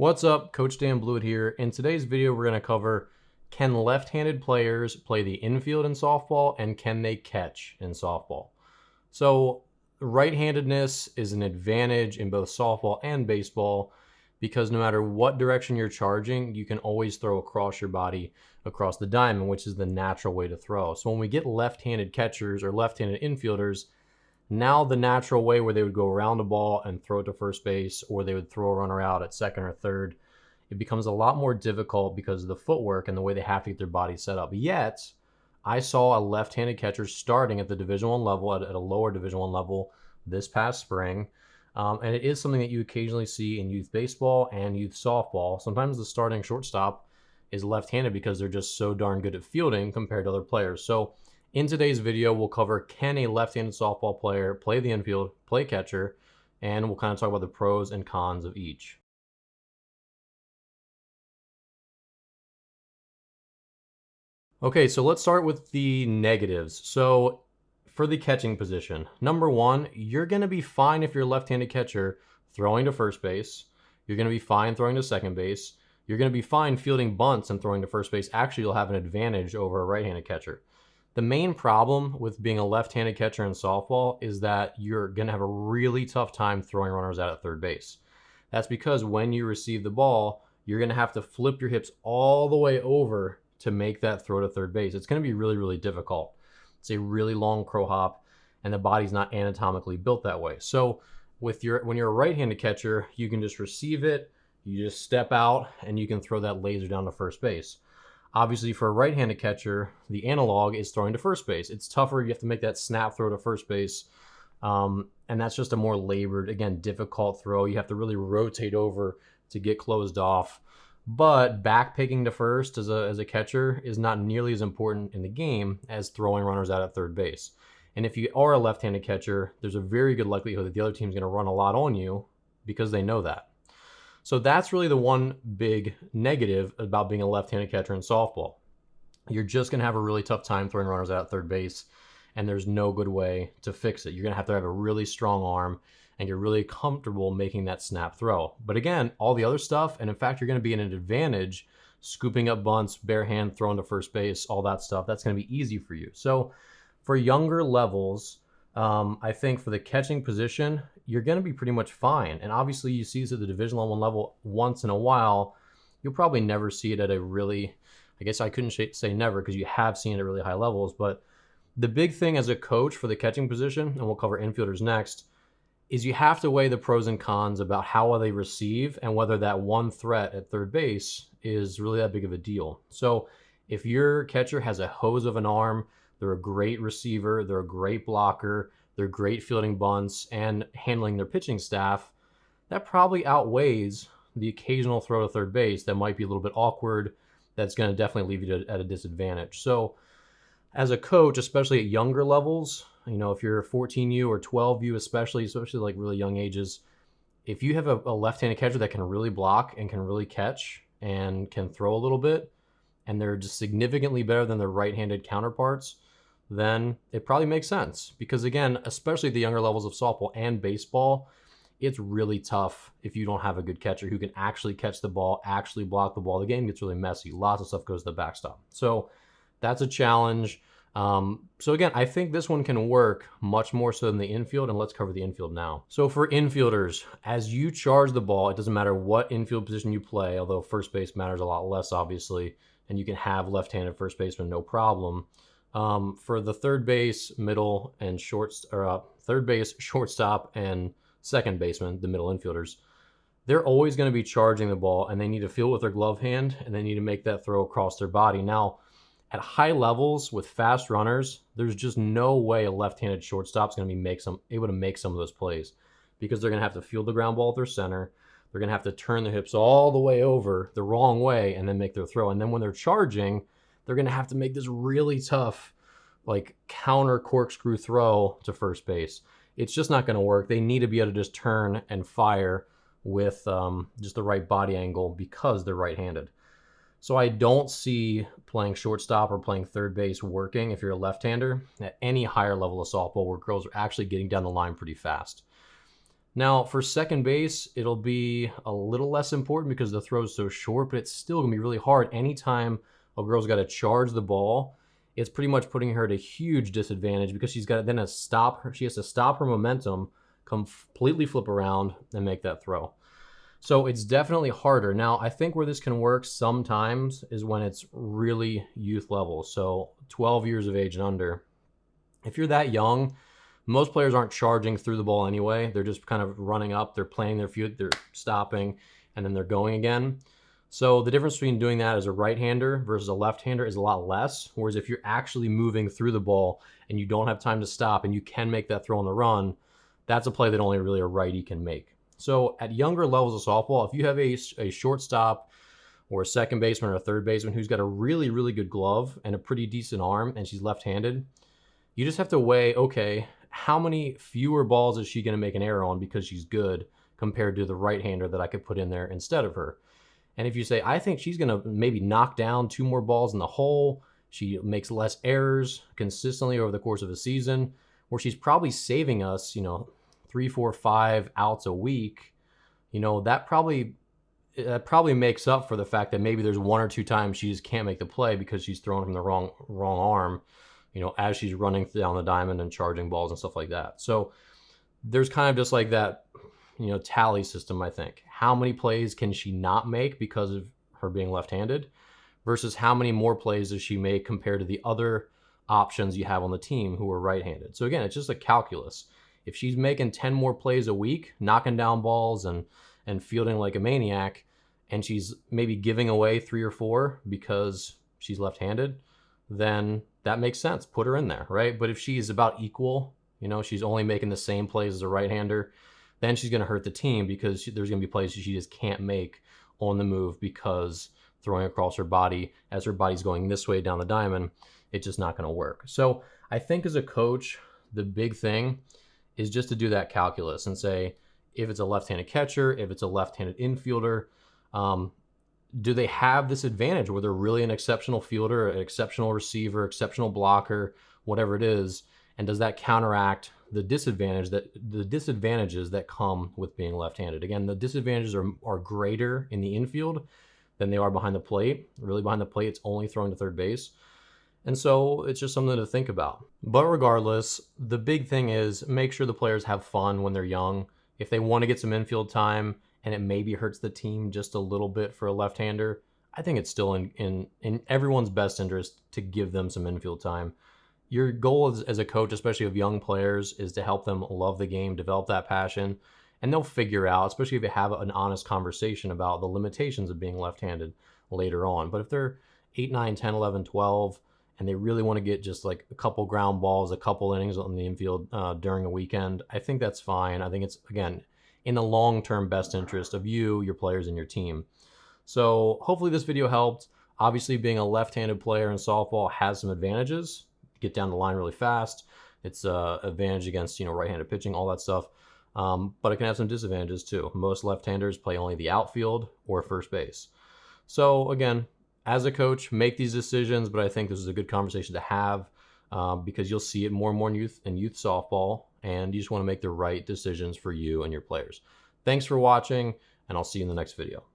What's up? Coach Dan Blewett here. In today's video, we're going to cover, can left-handed players play the infield in softball, and can they catch in softball? So right-handedness is an advantage in both softball and baseball because no matter what direction you're charging, you can always throw across your body across the diamond, which is the natural way to throw. So when we get left-handed catchers or left-handed infielders, now the natural way where they would go around the ball and throw it to first base, or they would throw a runner out at second or third, it becomes a lot more difficult because of the footwork and the way they have to get their body set up. Yet, I saw a left-handed catcher starting at the Division I level, at a lower Division I level this past spring. And it is something that you occasionally see in youth baseball and youth softball. Sometimes the starting shortstop is left-handed because they're just so darn good at fielding compared to other players. So in today's video, we'll cover, can a left-handed softball player play the infield, play catcher, and we'll kind of talk about the pros and cons of each. Okay, so let's start with the negatives. So for the catching position, number one, you're going to be fine if you're a left-handed catcher throwing to first base. You're going to be fine throwing to second base. You're going to be fine fielding bunts and throwing to first base. Actually, you'll have an advantage over a right-handed catcher. The main problem with being a left-handed catcher in softball is that you're going to have a really tough time throwing runners out at third base. That's because when you receive the ball, you're going to have to flip your hips all the way over to make that throw to third base. It's going to be really, really difficult. It's a really long crow hop, and the body's not anatomically built that way. So when you're a right-handed catcher, you can just receive it, you just step out, and you can throw that laser down to first base. Obviously, for a right-handed catcher, the analog is throwing to first base. It's tougher. You have to make that snap throw to first base. And that's just a more labored, again, difficult throw. You have to really rotate over to get closed off. But backpicking to first as a catcher is not nearly as important in the game as throwing runners out at third base. And if you are a left-handed catcher, there's a very good likelihood that the other team's going to run a lot on you because they know that. So that's really the one big negative about being a left-handed catcher in softball. You're just going to have a really tough time throwing runners out at third base, and there's no good way to fix it. You're going to have a really strong arm, and you're really comfortable making that snap throw. But again, all the other stuff, and in fact, you're going to be in an advantage scooping up bunts, bare hand, throwing to first base, all that stuff. That's going to be easy for you. So for younger levels, I think for the catching position, you're going to be pretty much fine. And obviously you see this at the Division I level once in a while. You'll probably never see it at a really, I guess I couldn't say never because you have seen it at really high levels. But the big thing as a coach for the catching position, and we'll cover infielders next, is you have to weigh the pros and cons about how well they receive and whether that one threat at third base is really that big of a deal. So if your catcher has a hose of an arm, they're a great receiver, they're a great blocker, they're great fielding bunts and handling their pitching staff, that probably outweighs the occasional throw to third base that might be a little bit awkward, that's going to definitely leave you at a disadvantage. So as a coach, especially at younger levels, you know, if you're 14U or 12U, especially like really young ages, if you have a left-handed catcher that can really block and can really catch and can throw a little bit, and they're just significantly better than their right-handed counterparts, then it probably makes sense. Because again, especially at the younger levels of softball and baseball, it's really tough if you don't have a good catcher who can actually catch the ball, actually block the ball. The game gets really messy. Lots of stuff goes to the backstop. So that's a challenge. So again, I think this one can work much more so than the infield, and let's cover the infield now. So for infielders, as you charge the ball, it doesn't matter what infield position you play, although first base matters a lot less, obviously, and you can have left-handed first baseman, no problem. For the third base, middle, and third base, shortstop, and second baseman, the middle infielders, they're always going to be charging the ball, and they need to feel with their glove hand, and they need to make that throw across their body. Now, at high levels with fast runners, there's just no way a left-handed shortstop's going to be able to make some of those plays because they're going to have to field the ground ball at their center. They're going to have to turn their hips all the way over the wrong way and then make their throw. And then when they're charging, they're going to have to make this really tough, like counter corkscrew throw to first base. It's just not going to work. They need to be able to just turn and fire with just the right body angle because they're right-handed. So I don't see playing shortstop or playing third base working if you're a left-hander at any higher level of softball where girls are actually getting down the line pretty fast. Now, for second base, it'll be a little less important because the throw's so short, but it's still going to be really hard. Anytime a girl's got to charge the ball, it's pretty much putting her at a huge disadvantage because she's got to then stop her. She has to stop her momentum, completely flip around, and make that throw. So it's definitely harder. Now, I think where this can work sometimes is when it's really youth level. So 12 years of age and under. If you're that young, most players aren't charging through the ball anyway. They're just kind of running up, they're playing their field, they're stopping, and then they're going again. So the difference between doing that as a right-hander versus a left-hander is a lot less. Whereas if you're actually moving through the ball and you don't have time to stop and you can make that throw on the run, that's a play that only really a righty can make. So at younger levels of softball, if you have a shortstop or a second baseman or a third baseman who's got a really, really good glove and a pretty decent arm and she's left-handed, you just have to weigh, okay, how many fewer balls is she going to make an error on because she's good compared to the right-hander that I could put in there instead of her? And if you say, I think she's going to maybe knock down 2 more balls in the hole, she makes less errors consistently over the course of a season, where she's probably saving us, 3, 4, 5 outs a week, that probably makes up for the fact that maybe there's 1 or 2 times she just can't make the play because she's throwing from the wrong arm, as she's running down the diamond and charging balls and stuff like that. So there's kind of just like that, tally system, I think. How many plays can she not make because of her being left-handed versus how many more plays does she make compared to the other options you have on the team who are right-handed? So again, it's just a calculus. If she's making 10 more plays a week, knocking down balls and fielding like a maniac, and she's maybe giving away 3 or 4 because she's left-handed, then that makes sense. Put her in there, right? But if she's about equal, she's only making the same plays as a right-hander, then she's going to hurt the team because there's going to be plays she just can't make on the move because throwing across her body as her body's going this way down the diamond, it's just not going to work. So I think as a coach, the big thing is just to do that calculus and say, if it's a left-handed catcher, if it's a left-handed infielder, do they have this advantage where they're really an exceptional fielder, an exceptional receiver, exceptional blocker, whatever it is, and does that counteract the disadvantages that come with being left-handed? Again, the disadvantages are greater in the infield than they are behind the plate. Really behind the plate, it's only throwing to third base. And so it's just something to think about. But regardless, the big thing is make sure the players have fun when they're young. If they want to get some infield time and it maybe hurts the team just a little bit for a left-hander, I think it's still in everyone's best interest to give them some infield time. Your goal as a coach, especially of young players, is to help them love the game, develop that passion, and they'll figure out, especially if you have an honest conversation about the limitations of being left-handed later on. But if they're 8, 9, 10, 11, 12, and they really want to get just like a couple ground balls, a couple innings on the infield during a weekend, I think that's fine. I think it's, again, in the long-term best interest of you, your players, and your team. So hopefully this video helped. Obviously, being a left-handed player in softball has some advantages. Get down the line really fast. It's an advantage against right-handed pitching, all that stuff. But it can have some disadvantages too. Most left-handers play only the outfield or first base. So again, as a coach, make these decisions, but I think this is a good conversation to have because you'll see it more and more in youth softball, and you just want to make the right decisions for you and your players. Thanks for watching, and I'll see you in the next video.